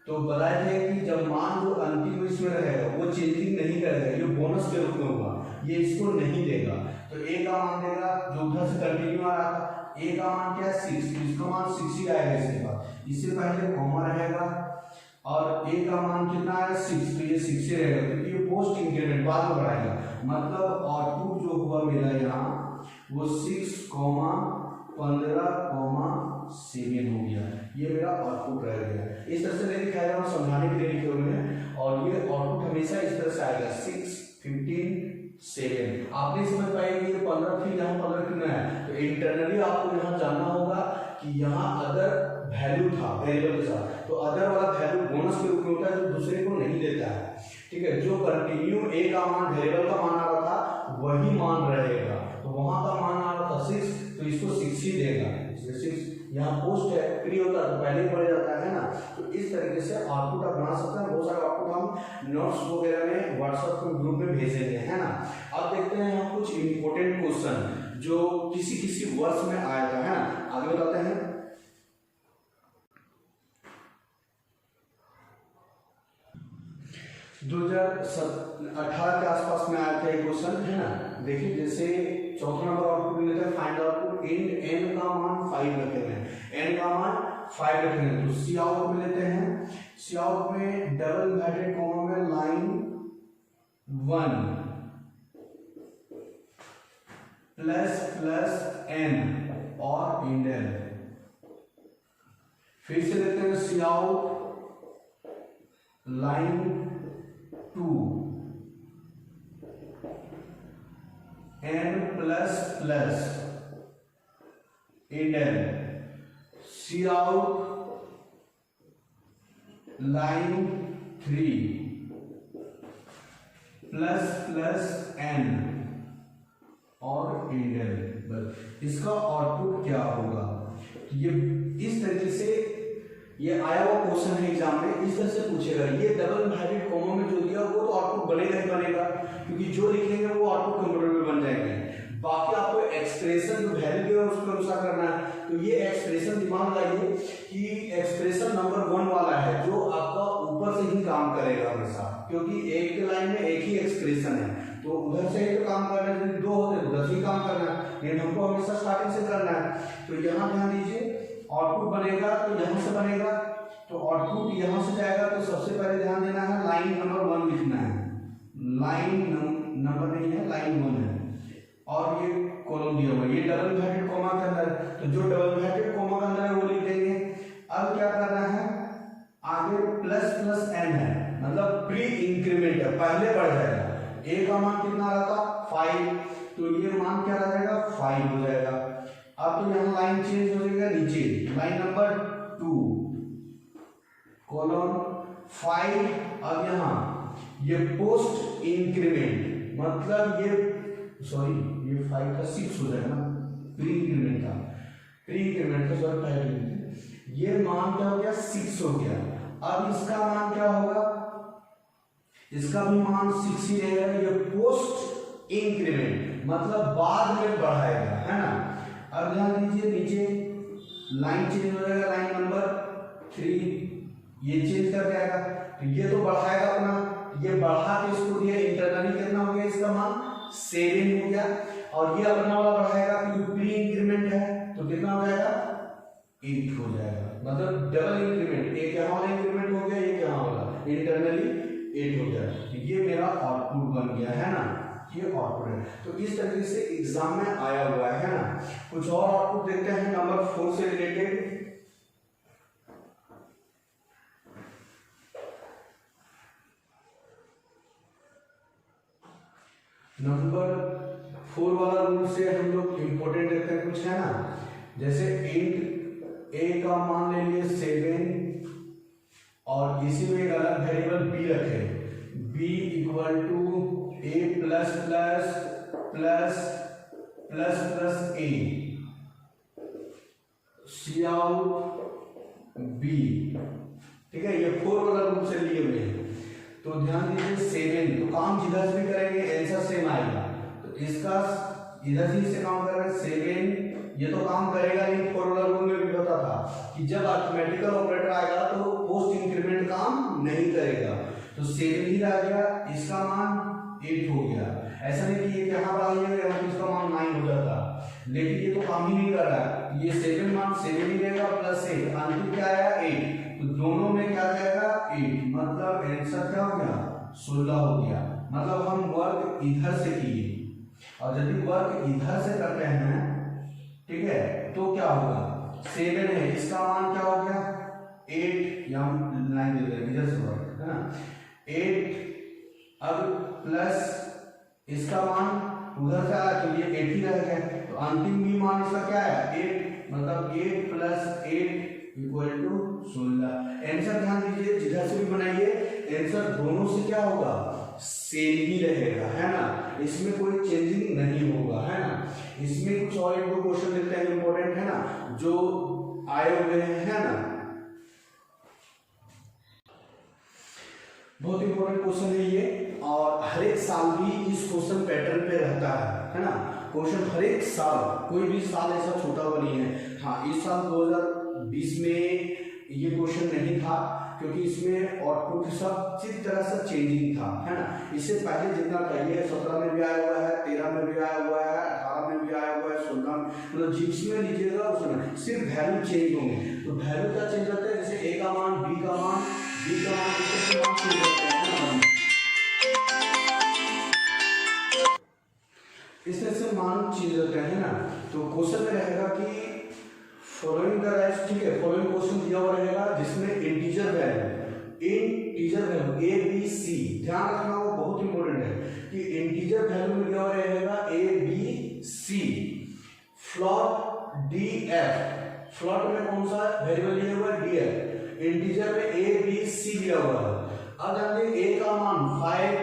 तो बताए थे कि जब मान जो अंतिम इसमें रहेगा वो चेंजिंग नहीं करेगा, ये बोनस के रूप में होगा, ये इसको नहीं देगा। तो ए का मान देगा जो उधर से कंटिन्यू आ रहा था, ए का मान क्या है 6, तो इसका मान 6 ही आएगा इसके बाद, इससे पहले कॉमा रहेगा, और ए का मान कितना है 6, तो ये 6 ही रहेगा, क्योंकि ये पोस्ट इंक्रीमेंट बाद में बढ़ाएगा। मतलब आउटपुट जो हुआ मेरा यहाँ वो 6, 15, 7 हो गया, ये मेरा आउटपुट रह गया। इस तरह से नहीं दिखाया जा रहा, समझाने के लिए लिखे हुए हैं, और ये आउटपुट हमेशा इस तरह से आएगा 6, 15, 7। आप नहीं समझ पाएंगे ये 15 फिर यहाँ 15 क्यों है, तो इंटरनली आपको यहाँ जानना होगा कि यहाँ अदर वैल्यू था वेरिएबल के साथ, तो अदर वाला वैल्यू बोनस के रूप में होता है जो दूसरे को नहीं देता है, ठीक है। जो कंटिन्यू ए का मान वेरिएबल का मान आ रहा था वही मान रहेगा, तो वहां का मान आ रहा था 6, तो इसको 6 ही देगा, इसलिए 6 यहाँ पोस्ट है फ्री होता है तो पहले ही पड़ जाता है ना। तो इस तरीके से आउटपुट आप बना सकते हैं। बहुत सारे आउटपुट हम नोट्स वगैरह में व्हाट्सएप ग्रुप में भेजेंगे, है ना। अब देखते हैं हम कुछ इंपॉर्टेंट क्वेश्चन जो किसी वर्ष में आया था, है ना, आगे बताते हैं। 2018 के आसपास में आया था एक क्वेश्चन, है ना। देखिए जैसे चौथा नंबर आउटपुट लेते हैं, फाइंड आउटपुट इन n का मान 5 रखे हैं, n का मान 5 रखे हैं, तो सी आउट में लेते हैं। सी आउट में डबल इन्वर्टेड कॉमा में लाइन 1 प्लस प्लस n और इंडेल। फिर से लेते हैं cout line 2 n plus plus endl. Cout line 3 plus plus n और इंडेल। बस इसका आउटपुट क्या होगा, ये इस तरीके से ये आया हुआ क्वेश्चन है एग्जाम में, इस तरह से पूछेगा। ये डबल इनवर्टेड कॉमा में जो दिया वो तो आउटपुट बनेगा ही बनेगा, क्योंकि जो लिखेंगे वो आउटपुट कंप्यूटर में बन जाएंगे। बाकी आपको एक्सप्रेशन जो वैल्यू है उसके अनुसार करना है। तो ये एक्सप्रेशन दिमाग लगाइए कि एक्सप्रेशन नंबर 1 वाला है जो आपका ऊपर से ही काम करेगा हमेशा, क्योंकि एक लाइन में एक ही एक्सप्रेशन है, तो उधर से ही तो काम करना है, यदि 2 होते उधर से ही काम करना है, लेकिन हमको हमेशा स्टार्टिंग से करना है। तो यहाँ ध्यान दीजिए, आउटपुट बनेगा तो यहाँ से बनेगा, तो आउटपुट यहाँ से जाएगा, तो सबसे पहले ध्यान देना है लाइन नंबर 1 लिखना है। लाइन नंबर नहीं है, लाइन 1 है, और ये कॉलम दिया हुआ है, ये डबल इनवर्टेड कॉमा के अंदर, तो जो डबल इनवर्टेड कॉमा के अंदर है वो लिख देंगे। अब क्या करना है, आगे प्लस प्लस एन है, मतलब प्री इंक्रीमेंट है, पहले बढ़ जाएगा। ए का मान कितना रहा था 5, तो ये मान क्या रह जाएगा 5 हो जाएगा। अब तो यहाँ लाइन चेंज हो जाएगा, नीचे लाइन नंबर 2 कॉलम 5। अब यहाँ ये पोस्ट इंक्रीमेंट, मतलब ये सॉरी ये 5 का 6 हो जाएगा ना, प्री इंक्रीमेंट का, प्री इंक्रीमेंट का सॉरी 5, ये मान क्या हो गया 6 हो गया। अब इसका मान क्या होगा, इसका भी मान 6 ही रहेगा। ये पोस्ट इंक्रीमेंट मतलब बाद में बढ़ाएगा, है ना। अब ध्यान दीजिए नीचे लाइन चेंज हो जाएगा, लाइन नंबर 3 ये चेंज कर जाएगा, तो ये तो बढ़ाएगा अपना, ये बढ़ा के इसको दिया इंटरनली कितना हो गया, इसका मान 7 हो गया, और ये अपना वाला बढ़ाएगा क्योंकि प्री इंक्रीमेंट है, तो कितना हो जाएगा 8 हो जाएगा। मतलब डबल इंक्रीमेंट, एक यहाँ वाला इंक्रीमेंट हो गया, एक यहाँ वाला इंटरनली 8 हो गया, तो ये मेरा आउटपुट बन गया, है ना, ये आउटपुट है। तो इस तरीके से एग्जाम में आया हुआ है ना। कुछ और आउटपुट देखते हैं नंबर 4 से रिलेटेड। नंबर 4 वाला रूल से हम लोग इंपोर्टेंट देखते हैं कुछ, है ना। जैसे इंट ए का मान ले लिए 7 और इसी में एक अलग वेरिएबल बी रखे, b equal to a plus plus plus plus plus a cout b, ठीक है। ये 4 वाला रूल से लिए हुए हैं। तो ध्यान दीजिए 7, तो काम जिधर से भी करेंगे आंसर सेम आएगा, तो इसका इधर से काम कर रहे हैं 7, ये तो काम करेगा, लेकिन 4 वाला रूल में भी पता था कि जब अरिथमेटिकल ऑपरेटर आएगा तो पोस्ट इंक्रीमेंट काम नहीं करेगा, तो 7 ही रह गया, इसका मान 8 हो गया। ऐसा नहीं कि ये यहाँ पर आइएगा यहाँ इसका मान 9 हो जाता, लेकिन ये तो काम ही नहीं कर रहा है, ये 7 मान 7 ही रहेगा प्लस 8, अंतिम क्या आया 8, तो दोनों में क्या जाएगा 8, मतलब आंसर क्या हो गया 16 हो गया। मतलब हम वर्क इधर से किए, और यदि वर्क इधर से करते हैं, ठीक है, तो क्या होगा 7 है, इसका मान क्या हो गया 8, यहाँ लाइन दे देंगे इधर से वर्क, है ना 8, अब प्लस इसका मान उधर से आया तो ये 8 ही रह गया, तो अंतिम भी मान इसका क्या है 8, मतलब 8 प्लस 8 इक्वल टू 16। आंसर ध्यान दीजिए जिधर से भी बनाइए आंसर दोनों से क्या होगा सेम ही रहेगा, है ना, इसमें कोई चेंजिंग नहीं होगा, है ना। इसमें कुछ और एक दो क्वेश्चन देखते हैं इंपॉर्टेंट, है ना, जो आए हुए हैं, है ना। बहुत इंपॉर्टेंट क्वेश्चन है ये, और हर एक साल भी इस क्वेश्चन पैटर्न पे रहता है ना। क्वेश्चन हर एक साल, कोई भी साल ऐसा छूटा हुआ नहीं है। हाँ, इस साल 2020 में ये क्वेश्चन नहीं था, क्योंकि इसमें आउटपुट सब चीज तरह से चेंजिंग था, है ना। इससे पहले जितना चाहिए 17 में भी आया हुआ है, 13 में भी आया हुआ है, 18 में भी आया हुआ है, 16 में, मतलब जिसमें लीजिएगा उसमें सिर्फ वैल्यू चेंज होंगे। तो वैल्यू क्या चेंज होता है, जैसे ए का मान, बी का मान, बी का मान, इसके मान चेंज होते हैं, इस तरह से मान चेंज होते हैं ना। तो क्वेश्चन में रहेगा कि फॉलोइंग द राइट, ठीक है, फॉलोइंग क्वेश्चन दिया हुआ रहेगा जिसमें integer value A B C, ध्यान रखना वो बहुत इंपॉर्टेंट है कि इंटीजर वैल्यू में दिया हुआ रहेगा A B C, float D F, float में कौन सा वेरिएबल दिया हुआ है डी एफ, इंटीजर में ए बी सी दिया हुआ है। अब जानते ए का मान 5,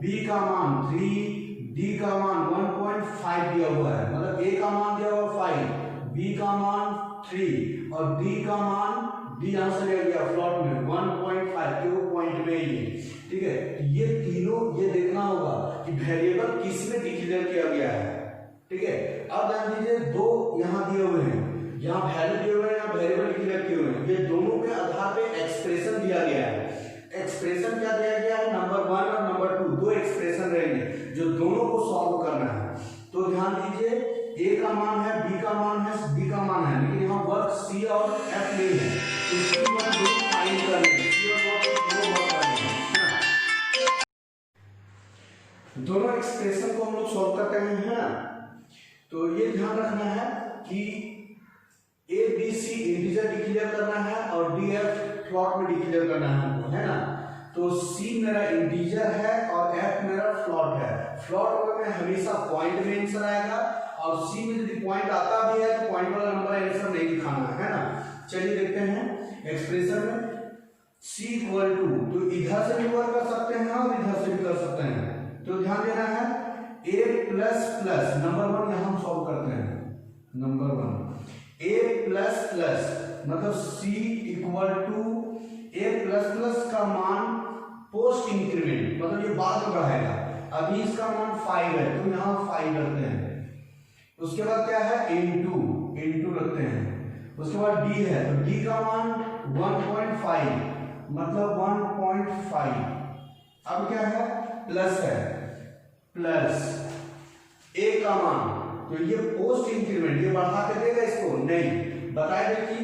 बी का मान 3, डी का मान 1.5 दिया हुआ है, मतलब ए का मान दिया हुआ 5, बी का मान 3 और डी का मान डी यहाँ से लिया गया फ्लॉट में 1.5 के वो पॉइंट में ही है, ठीक है। ये तीनों ये देखना होगा कि वेरिएबल किस में डिक्लेयर किया गया है, ठीक है। अब ध्यान दीजिए दो यहाँ दिए हुए हैं, यहाँ वैल्यू दिए हुए हैं, यहाँ वेरिएबल डिक्लेयर किए हुए हैं, ये दोनों के आधार पे एक्सप्रेशन दिया गया है। एक्सप्रेशन क्या दिया गया है, नंबर 1 और नंबर 2 दो एक्सप्रेशन रहेंगे जो दोनों को सॉल्व करना है। तो ध्यान दीजिए ए का मान है, बी का मान है, बी का मान है, लेकिन यहाँ वर्क सी और एफ नहीं है, तो इसकी मान दो फाइंड करने हैं, सी और दो वर्क करने हैं, दोनों एक्सप्रेशन को हम लोग सॉल्व करते हैं, है ना। तो ये ध्यान रखना है कि A B C integer declare करना है और डी एफ फ्लॉट में डिक्लेयर करना है हमको, है ना। तो सी मेरा इंटीजर है और एफ मेरा फ्लॉट है। फ्लॉट में हमेशा पॉइंट में आंसर आएगा और सी में यदि पॉइंट आता भी है तो पॉइंट वाला नंबर आंसर नहीं दिखाना है ना। चलिए देखते हैं एक्सप्रेशन में c इक्वल टू, तो इधर से भी वर्क कर सकते हैं और इधर से भी कर सकते हैं। तो ध्यान देना है a प्लस प्लस नंबर 1 यहाँ हम सॉल्व करते हैं, नंबर 1 a प्लस प्लस मतलब c equal to a plus plus का मान पोस्ट इंक्रीमेंट मतलब ये बाद में बढ़ाएगा, अभी इसका मान 5 है तो यहाँ 5 रखते हैं। उसके बाद क्या है इनटू रखते हैं। उसके बाद d है तो d का मान 1.5 मतलब 1.5। अब क्या है प्लस है, प्लस a का मान, तो ये पोस्ट इंक्रीमेंट ये बढ़ा के देगा इसको नहीं, बताया कि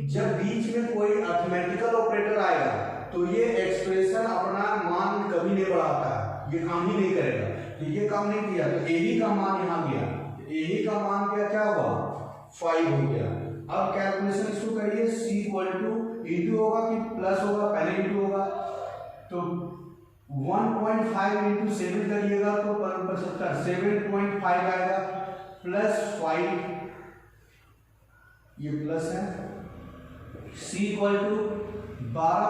जब बीच में कोई अर्थमेटिकल ऑपरेटर आएगा तो ये एक्सप्रेशन अपना मान कभी नहीं बढ़ाता है, ये काम ही नहीं करेगा। तो ये काम नहीं किया तो ए का मान यहाँ गया, ए का मान क्या हुआ 5 हो गया। अब कैलकुलेशन इसको करिए c इक्वल टू इंटू होगा कि प्लस होगा, पहले इंटू होगा तो 1.5 इंटू 7 करिएगा तो 75 7.5 आएगा प्लस 5, ये प्लस है। c इक्वल टू 12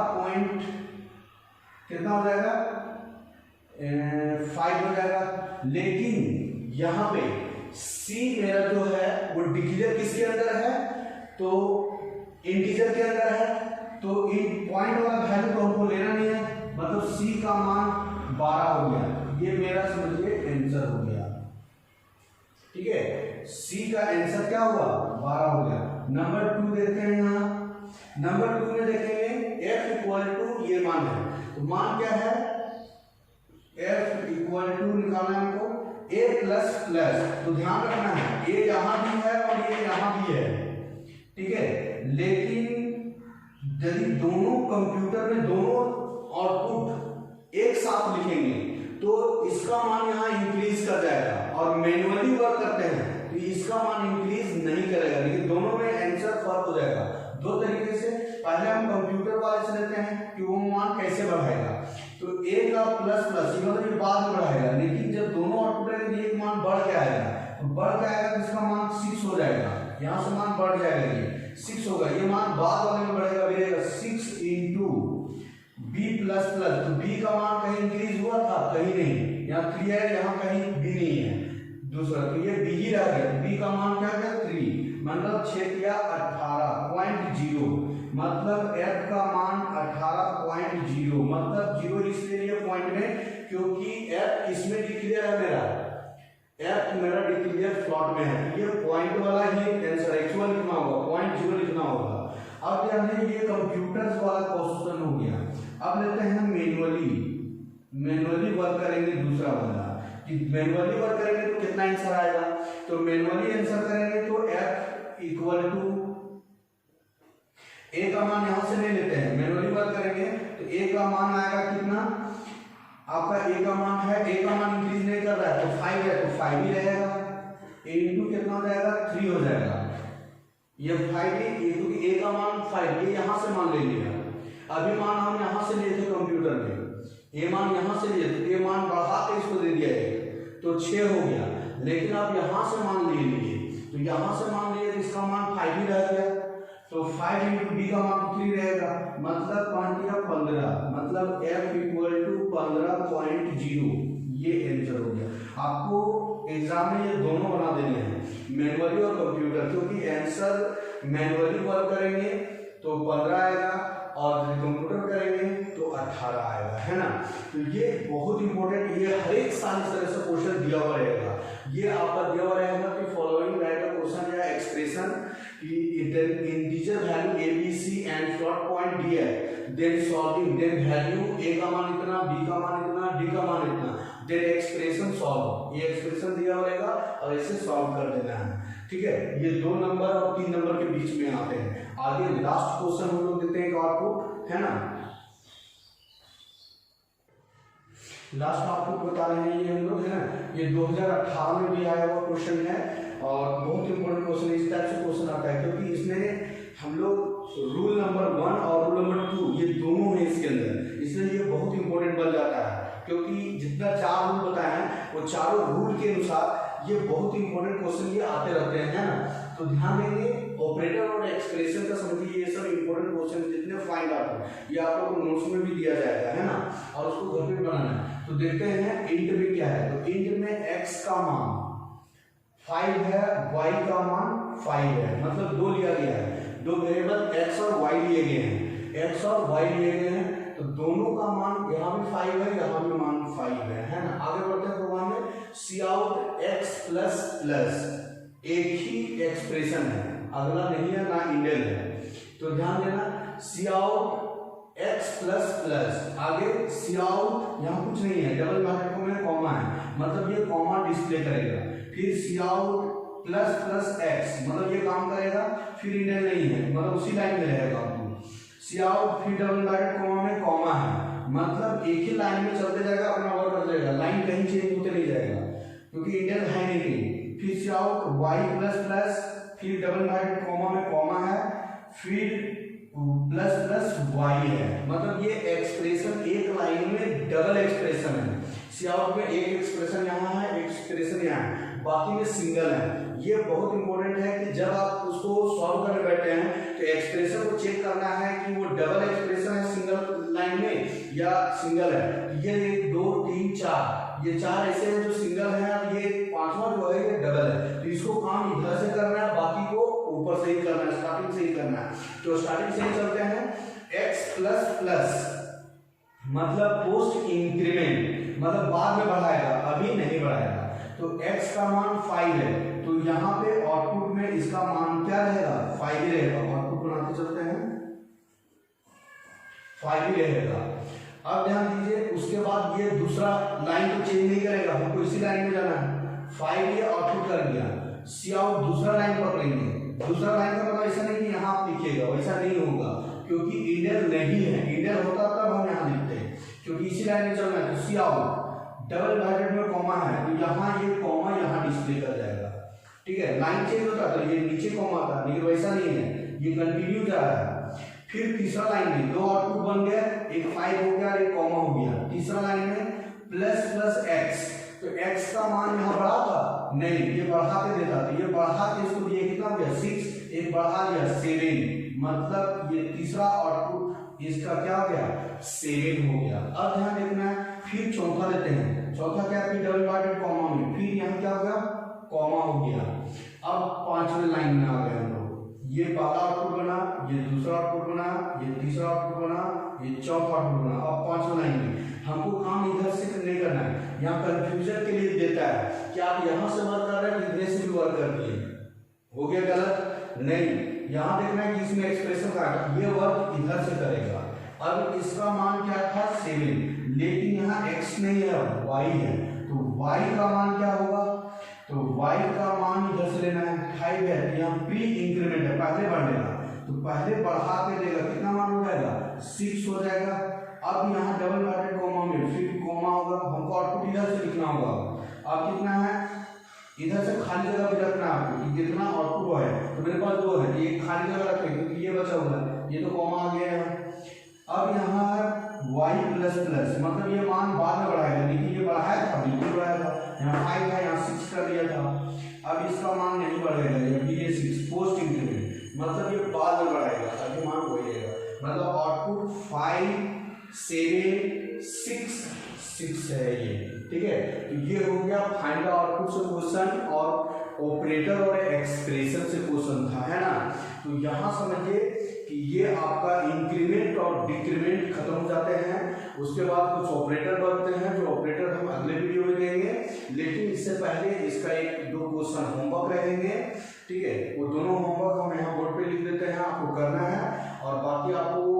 कितना हो जाएगा 5 हो जाएगा। लेकिन यहाँ पे c मेरा जो है वो डिक्लेयर किसके अंदर है, तो इंटीजर के अंदर है, तो इन पॉइंट वाला वैल्यू तो हमको लेना नहीं है, मतलब c का मान 12 हो गया, ये मेरा समझिए आंसर हो गया, ठीक है। c का आंसर क्या हुआ 12 हो गया। नंबर 2 देखते हैं, यहाँ नंबर 2 में देखेंगे f इक्वल टू ये मान है, तो मान क्या है f इक्वल टू निकालना है हमको a प्लस प्लस, तो ध्यान रखना है a यहाँ भी है और ये यहाँ भी है, ठीक है। लेकिन यदि दोनों कंप्यूटर में दोनों आउटपुट एक साथ लिखेंगे तो इसका मान यहाँ इंक्रीज कर जाएगा और मैनुअली वर्क करते हैं तो इसका मान इंक्रीज नहीं करेगा, लेकिन दोनों में आंसर फर्क हो जाएगा। दो तरीके से, पहले हम कंप्यूटर वाले से लेते हैं कि वो मान कैसे बढ़ाएगा, तो a का प्लस प्लस ये मतलब ये बाद में बढ़ाएगा, लेकिन जब दोनों आउटपुट में एक मान बढ़ के आएगा तो बढ़ के आएगा तो इसका मान 6 हो जाएगा, यहाँ से मान बढ़ जाएगा, ये 6 होगा, ये मान बाद वाले में बढ़ेगा, बढ़ेगा 6 इंटू b प्लस प्लस, तो b का मान कहीं इंक्रीज हुआ था कहीं नहीं, यहाँ 3 है, यहाँ कहीं b नहीं है दूसरा, तो ये b ही रह गया, b का मान क्या है 3 मतलब 6 या 18.0 मतलब f का मान 18.0 मतलब 0 इसलिए लिए पॉइंट में क्योंकि f इसमें डिक्लेयर है मेरा, f मेरा डिक्लेयर फ्लॉट में है, ये पॉइंट वाला ही आंसर एक्चुअल लिखना होगा, 0.0 लिखना होगा। अब ध्यान दीजिए ये कंप्यूटर्स वाला क्वेश्चन हो गया। अब लेते हैं मैनुअली वर्क करेंगे, दूसरा वाला कि मैनुअली वर्क करेंगे तो कितना आंसर आएगा, तो मैनुअली आंसर करेंगे तो f इक्वल टू a का मान यहां से ले लेते हैं, मैनुअली वर्क करेंगे तो a का मान आएगा कितना आपका, a का मान है, a का मान इंक्रीज नहीं कर रहा है तो 5 है तो 5 ही रहेगा, a इंटू कितना हो जाएगा 3 हो जाएगा, ये 5 ही क्योंकि a का मान 5, ये यहां से मान ले लिया, अभी मान हम यहां से लिए थे कंप्यूटर में, a मान यहां से लिए थे, a मान बढ़ा के इसको दे दिया है तो 6 हो गया, लेकिन आप यहां से मान ले लीजिए, तो यहां से मान लिए तो इसका मान 5 ही रह गया, तो 5 इंटू b का मान 3 रहेगा, मतलब 15 मतलब f इक्वल टू 15.0, ये आंसर हो गया। आपको एग्जाम में ये दोनों बना देने हैं, मैनुअली और कंप्यूटर, क्योंकि आंसर मैनुअली वर्क करेंगे तो 15 आएगा, और कंप्यूटर करेंगे तो 18 आएगा, है ना। तो ये बहुत इंपॉर्टेंट, ये हर एक साल इस तरह से क्वेश्चन दिया हुआ रहेगा। ये आपका दिया हुआ रहेगा कि फॉलोइंग राइट अ क्वेश्चन या एक्सप्रेशन की integer value A B C and plot point D है, then solving, then value A का मान इतना, बी का मान इतना, डी का मान इतना, देन एक्सप्रेशन सॉल्व। ये एक्सप्रेशन दिया हुआ रहेगा और इसे सॉल्व कर देना है, ठीक है। ये 2 नंबर और 3 नंबर के बीच में आते हैं। आगे लास्ट क्वेश्चन हम लोग देते हैं एक आपको, है ना। लास्ट आपको बता रहे हैं ये हम लोग, है ना। ये 2018 में भी आया हुआ क्वेश्चन है और बहुत इंपॉर्टेंट क्वेश्चन, इस टाइप से क्वेश्चन आता है क्योंकि इसमें हम लोग रूल नंबर 1 और रूल नंबर 2 ये दोनों है इसके अंदर, इसलिए ये बहुत इंपॉर्टेंट बन जाता है क्योंकि जितना 4 रूल बताए हैं वो चारों रूल के अनुसार ये बहुत इंपॉर्टेंट क्वेश्चन ये आते रहते हैं, है ना। तो ध्यान देंगे, ऑपरेटर और एक्सप्रेशन का समझिए, ये सब इंपॉर्टेंट क्वेश्चन जितने फाइंड आउट हो ये आप लोगों को नोट्स में भी दिया जाएगा, है ना, और उसको घर पे बनाना है। तो देखते हैं इंट में क्या है। तो इंट में x का मान 5 है, y का मान 5 है, मतलब 2 लिया गया है, 2 वेरिएबल x और y लिए गए हैं, x और y लिए गए हैं, तो दोनों का मान यहाँ भी 5 है, यहाँ भी मान 5 है ना। आगे बढ़ते हैं प्रोग्राम में, सी आउट x प्लस प्लस एक ही एक्सप्रेशन है, अगला नहीं है ना इंडेल है, तो ध्यान देना सी आउट x प्लस प्लस, आगे सी आउट यहाँ कुछ नहीं है, डबल ब्रैकेट में कॉमा है, मतलब ये कॉमा डिस्प्ले करेगा, फिर सी आउट प्लस प्लस x, मतलब ये काम करेगा, फिर इंडेल नहीं है, मतलब उसी लाइन में रहेगा। सी आउट फिर डबल ब्रैकेट कॉमा में कॉमा है, मतलब एक ही लाइन में चलते जाएगा, अपना वर्क कर जाएगा, लाइन कहीं चेंज होते नहीं जाएगा क्योंकि इंडेल है नहीं कहीं। फिर सी आउट y प्लस प्लस, फिर डबल ब्रैकेट कॉमा में कॉमा है, फिर प्लस प्लस y है, मतलब ये एक्सप्रेशन एक लाइन में डबल एक्सप्रेशन है। सी आउट में एक एक्सप्रेशन यहाँ है, एक एक्सप्रेशन यहाँ है, बाकी में सिंगल है। ये बहुत इंपॉर्टेंट है कि जब आप उसको सॉल्व करने बैठे हैं तो एक्सप्रेशन को चेक करना है कि वो डबल एक्सप्रेशन है सिंगल लाइन में या सिंगल है। ये 1 2 3 4, ये 4 ऐसे हैं जो सिंगल है, और ये 5वां जो है ये डबल है, तो इसको काम इधर से करना है, बाकी को ऊपर से ही करना है, स्टार्टिंग से ही करना है। तो स्टार्टिंग से ही चलते हैं, x प्लस प्लस मतलब पोस्ट इंक्रीमेंट, मतलब बाद में बढ़ाएगा, अभी नहीं बढ़ाएगा। तो x का मान 5 है, तो यहाँ पे आउटपुट में इसका मान क्या रहेगा, 5 ही रहेगा। आउटपुट बनाते चलते हैं, 5 ही रहेगा। अब ध्यान दीजिए, उसके बाद ये दूसरा लाइन तो चेंज नहीं करेगा, हमको इसी लाइन में जाना है। 5 ये आउटपुट कर दिया, सी आउट दूसरा लाइन पकड़ेंगे। दूसरा लाइन का मतलब ऐसा नहीं कि यहाँ आप लिखिएगा, वैसा नहीं होगा क्योंकि इंडेल नहीं है, इंडेल होता तब हम यहाँ लिखते हैं, क्योंकि इसी लाइन में चलना है। तो सी आउट डबल ब्रैकेट में कॉमा है, तो यहाँ ये कॉमा यहाँ डिस्प्ले कर जाएगा, ठीक है। लाइन चेंज होता तो ये नीचे कॉमा था, लेकिन वैसा नहीं है, ये कंटिन्यू जा रहा है। फिर तीसरा लाइन में 2 आउटपुट बन गया, एक 5 हो गया, एक कॉमा हो गया। तीसरा लाइन में प्लस प्लस x, तो x का मान यहाँ बढ़ा था नहीं, ये बढ़ा के देता, तो ये बढ़ा के इसको दिए, कितना हो गया 6, एक बढ़ा दिया 7, मतलब ये तीसरा आउटपुट इसका क्या हो गया 7 हो गया। अब ध्यान देखना है, फिर चौथा लेते हैं, चौथा क्या है, डबल ब्रैकेट कॉमा में, फिर यहाँ क्या हो गया कॉमा हो गया। अब 5वें लाइन में आ गए हम लोग, ये पहला आउटपुट बना, ये दूसरा आउटपुट बना, ये तीसरा आउटपुट बना, ये चौथा आउटपुट बना। अब 5वें लाइन में हमको काम इधर से नहीं करना है, यहाँ कंफ्यूजन के लिए देता है कि आप यहाँ से वर्क कर रहे हैं, इधर से भी वर्क कर दिए, हो गया गलत नहीं। यहाँ देखना है कि इसमें एक्सप्रेशन का ये वर्क इधर से करेगा। अब इसका मान क्या था 7, लेकिन यहाँ x नहीं है, y है, तो y का मान क्या होगा, तो y का मान इधर से लेना है, 5 है, तो यहाँ प्री इंक्रीमेंट है, पहले बढ़ेगा, तो पहले बढ़ा के देगा, कितना मान हो जाएगा 6 हो जाएगा। अब यहाँ डबल ब्रैकेट कॉमा में फिर कॉमा होगा, हमको आउटपुट इधर से लिखना होगा। अब कितना है, इधर से खाली जगह भी रखना है आपको कि कितना आउटपुट है, तो मेरे पास 2 है, एक खाली जगह रखें क्योंकि ये बचा हुआ है, ये तो कॉमा आ गया है। अब यहाँ है y प्लस प्लस, मतलब ये मान बाद में बढ़ाएगा, लेकिन ये बढ़ाया था, बिल्कुल बढ़ाया था, यहाँ 5 था, यहाँ 6 कर दिया था। अब इसका मान नहीं बढ़ेगा, ये 6 पोस्ट इंक्रीमेंट, मतलब ये बाद में बढ़ाएगा, अभी मान हो जाएगा, मतलब आउटपुट 5 7 6 6 है ये, ठीक है। तो ये हो गया फाइंड द आउटपुट से क्वेश्चन और ऑपरेटर और एक्सप्रेशन से क्वेश्चन था, है ना। तो यहाँ समझिए कि ये आपका इंक्रीमेंट और डिक्रीमेंट खत्म हो जाते हैं। उसके बाद कुछ ऑपरेटर बनते हैं, जो ऑपरेटर हम अगले वीडियो में देंगे, लेकिन इससे पहले इसका एक दो क्वेश्चन होमवर्क रहेंगे, ठीक है। वो दोनों होमवर्क हम यहाँ बोर्ड पे लिख देते हैं, आपको करना है। और बाकी आपको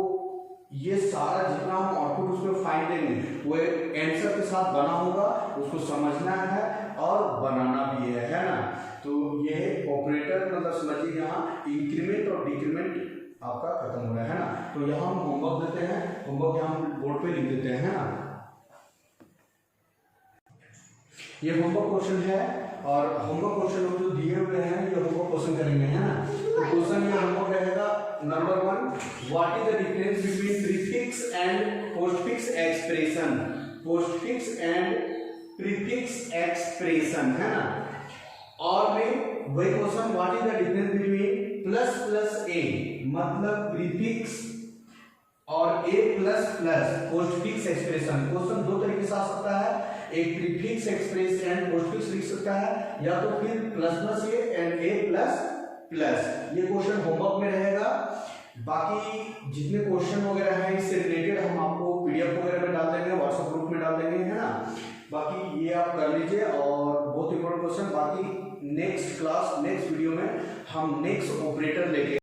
ये सारा जितना हम आउटपुट उसमें फाइंड देंगे वो आंसर के साथ बना होगा, उसको समझना है और बनाना भी है ना। तो ये ऑपरेटर मतलब समझिए यहाँ इंक्रीमेंट और डिक्रीमेंट आपका खत्म हो रहा है ना। तो यहाँ हम होमवर्क देते हैं, होमवर्क यहाँ हम बोर्ड पे लिख देते हैं ना। ये होमवर्क क्वेश्चन है और होमवर्क क्वेश्चन जो दिए हुए हैं ये होमवर्क क्वेश्चन करेंगे, है ना। तो क्वेश्चन ये होमवर्क रहेगा number 1, what is the difference between prefix and postfix expression. Postfix and prefix expression, है ना। और में वही question, what is the difference between plus plus a, मतलब प्रीफिक्स और a plus plus postfix expression. Question दो तरीके से आ सकता है, एक प्रीफिक्स एक्सप्रेस एंड पोस्टफिक्स लिख सकता है, या तो फिर plus plus A and A plus plus. ये क्वेश्चन होमवर्क में रहेगा। बाकी जितने क्वेश्चन वगैरह हैं इससे रिलेटेड हम आपको पीडीएफ वगैरह में डाल देंगे, व्हाट्सएप ग्रुप में डाल देंगे, है ना। बाकी ये आप कर लीजिए। और बहुत इंपॉर्टेंट क्वेश्चन, बाकी नेक्स्ट क्लास नेक्स्ट वीडियो में हम नेक्स्ट ऑपरेटर लेके